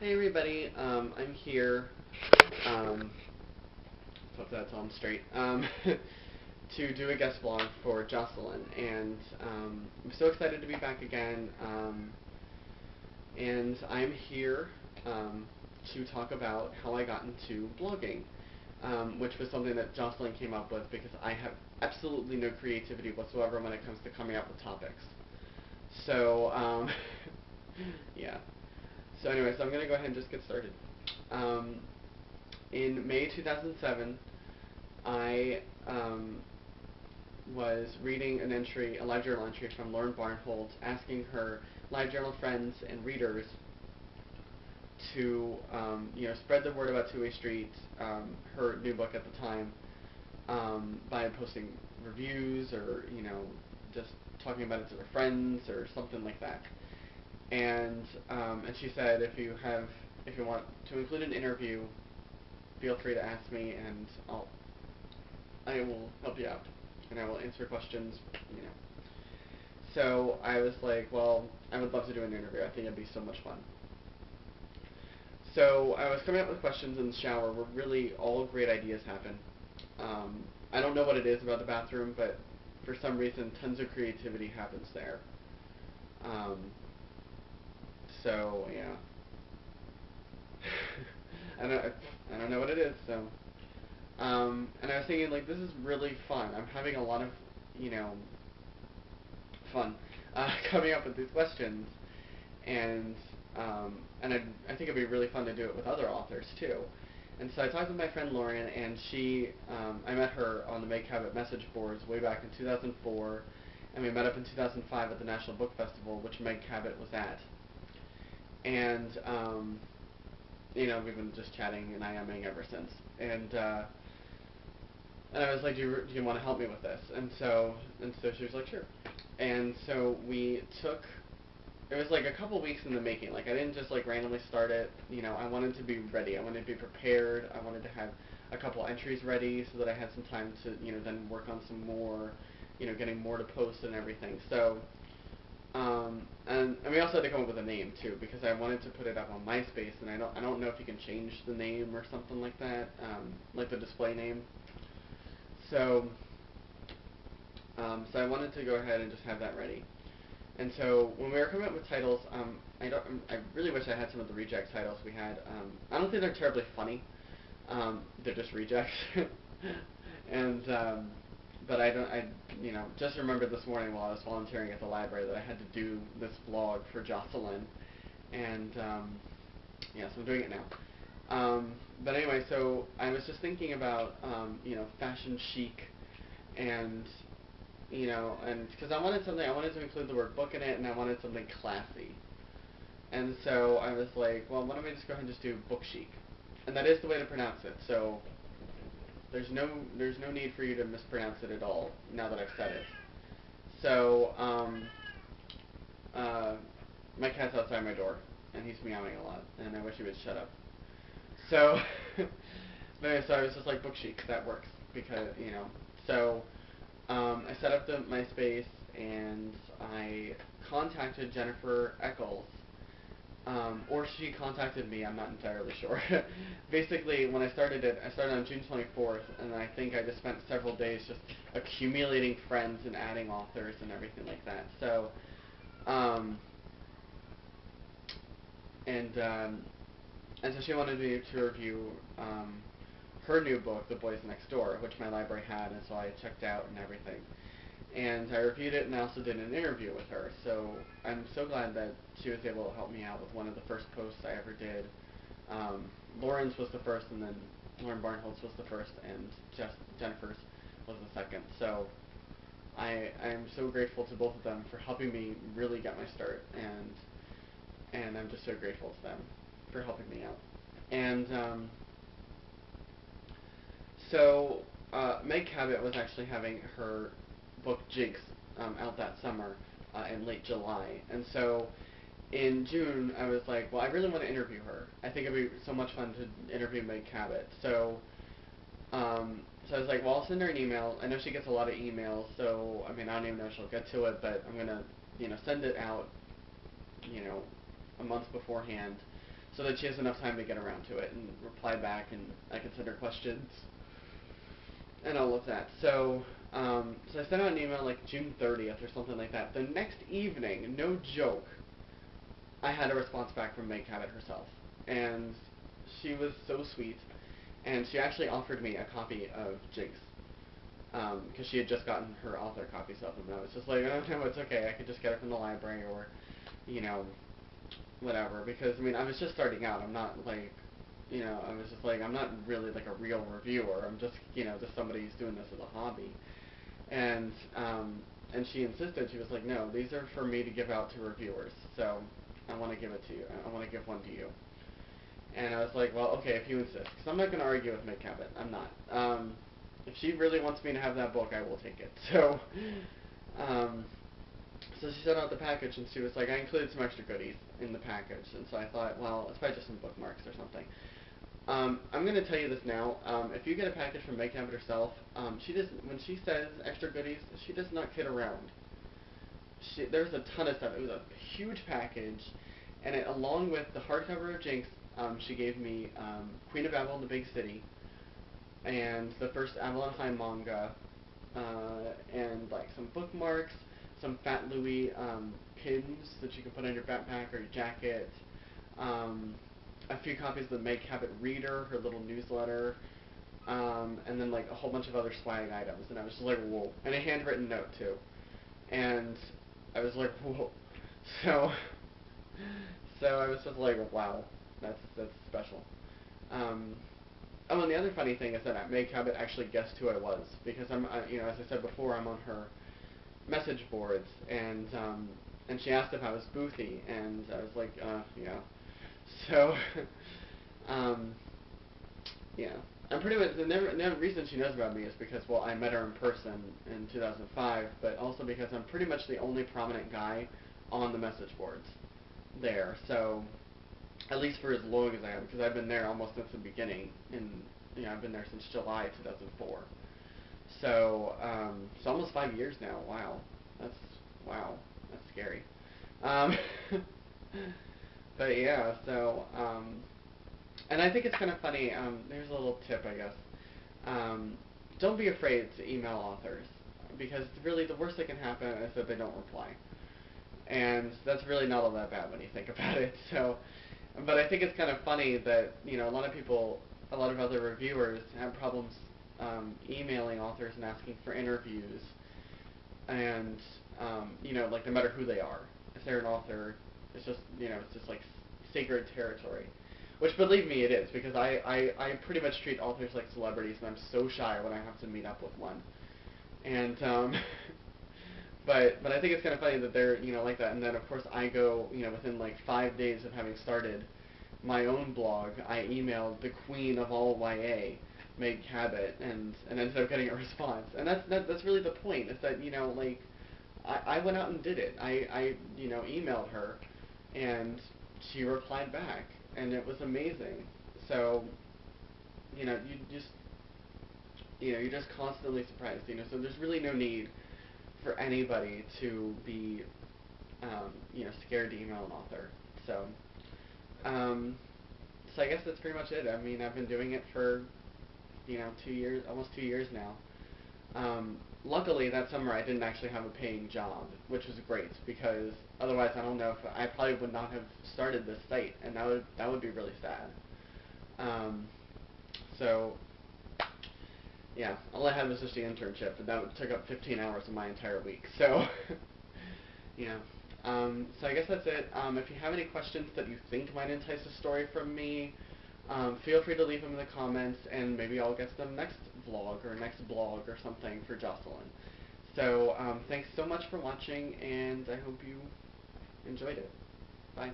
Hey everybody, I'm here, hope that's all straight, to do a guest blog for Jocelyn, and I'm so excited to be back again, and I'm here to talk about how I got into blogging, which was something that Jocelyn came up with because I have absolutely no creativity whatsoever when it comes to coming up with topics. So, yeah. So anyway, I'm going to go ahead and just get started. In May 2007, I was reading an entry, a live journal entry from Lauren Barnholt, asking her live journal friends and readers to, spread the word about Two-Way Street, her new book at the time, by posting reviews or, just talking about it to their friends or something like that. And she said, if you want to include an interview, feel free to ask me, and I will help you out, and I will answer questions, So I was like, well, I would love to do an interview. I think it'd be so much fun. So I was coming up with questions in the shower where really all great ideas happen. I don't know what it is about the bathroom, but for some reason, tons of creativity happens there. So yeah, I don't know what it is. So, and I was thinking, like, this is really fun. I'm having a lot of, fun coming up with these questions, and I think it'd be really fun to do it with other authors too. And so I talked with my friend Lauren, and I met her on the Make Habit message boards way back in 2004, and we met up in 2005 at the National Book Festival, which Meg Cabot was at. And, we've been just chatting and IMing ever since. And I was like, do you want to help me with this? And so she was like, sure. And so it was like a couple weeks in the making. Like, I didn't just like randomly start it. I wanted to be ready. I wanted to be prepared. I wanted to have a couple entries ready so that I had some time to, then work on some more, getting more to post and everything. So, and we also had to come up with a name too, because I wanted to put it up on MySpace, and I don't know if you can change the name or something like that, like the display name. So I wanted to go ahead and just have that ready. And so when we were coming up with titles, I really wish I had some of the reject titles we had. I don't think they're terribly funny. They're just rejects. And but I just remembered this morning while I was volunteering at the library that I had to do this blog for Jocelyn, and so I'm doing it now. But anyway, so I was just thinking about fashion chic, and and because I wanted to include the word book in it, and I wanted something classy, and so I was like, well, why don't we just go ahead and just do book chic, and that is the way to pronounce it. So there's no need for you to mispronounce it at all now that I've said it. So, my cat's outside my door, and he's meowing a lot, and I wish he would shut up. So, but anyway, so I was just like, book chic, that works, because, So, I set up the MySpace, and I contacted Jennifer Eccles, or she contacted me, I'm not entirely sure. Basically, when I started on June 24th, and I think I just spent several days just accumulating friends and adding authors and everything like that. So, and so she wanted me to review her new book, The Boys Next Door, which my library had, and so I checked out and everything. And I reviewed it, and I also did an interview with her. So I'm so glad that she was able to help me out with one of the first posts I ever did. Lauren's was the first, and then Lauren Barnholtz was the first, and Jennifer's was the second. So I'm so grateful to both of them for helping me really get my start, and I'm just so grateful to them for helping me out. And so Meg Cabot was actually having her book Jinx out that summer in late July, and so in June I was like, well, I really want to interview her. I think it'd be so much fun to interview Meg Cabot. So I was like, well, I'll send her an email. I know she gets a lot of emails, so I mean, I don't even know if she'll get to it, but I'm gonna send it out a month beforehand so that she has enough time to get around to it and reply back, and I can send her questions and all of that. So I sent out an email like June 30th or something like that. The next evening, no joke, I had a response back from Meg Cabot herself, and she was so sweet, and she actually offered me a copy of Jinx, because she had just gotten her author copies of them, and I was just like, oh no, it's okay, I could just get it from the library, or, you know, whatever, because, I mean, I was just starting out, I'm not, like, I was just like, I'm not really, like, a real reviewer, I'm just, just somebody who's doing this as a hobby, and, and she insisted, she was like, no, these are for me to give out to reviewers, so I want to give it to you, I want to give one to you. And I was like, well, okay, if you insist, because I'm not going to argue with Meg Cabot, I'm not. If she really wants me to have that book, I will take it. Um, so she sent out the package, and she was like, I included some extra goodies in the package, and so I thought, well, it's probably just some bookmarks or something. I'm going to tell you this now. If you get a package from Meg Cabot herself, she does, when she says extra goodies, she does not kid around. There's a ton of stuff. It was a huge package, and along with the hardcover of Jinx, she gave me Queen of Babel in the Big City, and the first Avalon High manga, and like some bookmarks, some Fat Louie pins that you can put on your backpack or your jacket, a few copies of the Meg Cabot Reader, her little newsletter, and then like a whole bunch of other swag items, and I was just like, whoa, and a handwritten note too, and I was like, whoa, so, so I was just like, wow, that's special. Oh, and the other funny thing is that Meg Cabot actually guessed who I was, because as I said before, I'm on her message boards, and she asked if I was Boothy, and I was like, yeah. So, um, yeah. I'm pretty much, the reason she knows about me is because, well, I met her in person in 2005, but also because I'm pretty much the only prominent guy on the message boards there, so, at least for as long as I have, because I've been there almost since the beginning, and, I've been there since July 2004. So, it's almost 5 years now, wow. Wow, that's scary. Um, but yeah, so, and I think it's kind of funny, here's a little tip, I guess. Don't be afraid to email authors, because really the worst that can happen is that they don't reply. And that's really not all that bad when you think about it, so, but I think it's kind of funny that, a lot of people, a lot of other reviewers have problems emailing authors and asking for interviews, and, like no matter who they are. If they're an author, it's just, it's just like sacred territory. Which, believe me, it is, because I pretty much treat authors like celebrities, and I'm so shy when I have to meet up with one. And, but I think it's kind of funny that they're, like that, and then, of course, I go, within like 5 days of having started my own blog, I emailed the queen of all YA, Meg Cabot, and ended up getting a response. And that's really the point, is that, like, I went out and did it. I emailed her, and she replied back, and it was amazing. So, you just, you're just constantly surprised, so there's really no need for anybody to be, scared to email an author. Um, so I guess that's pretty much it. I mean, I've been doing it for, 2 years, almost 2 years now. Luckily, that summer I didn't actually have a paying job, which was great, because otherwise I don't know if I probably would not have started this site, and that would be really sad. So, yeah, all I had was just the internship, and that took up 15 hours of my entire week. So, yeah. So I guess that's it. If you have any questions that you think might entice a story from me, feel free to leave them in the comments, and maybe I'll get to them next vlog or next blog or something for Jocelyn. So, thanks so much for watching, and I hope you enjoyed it. Bye.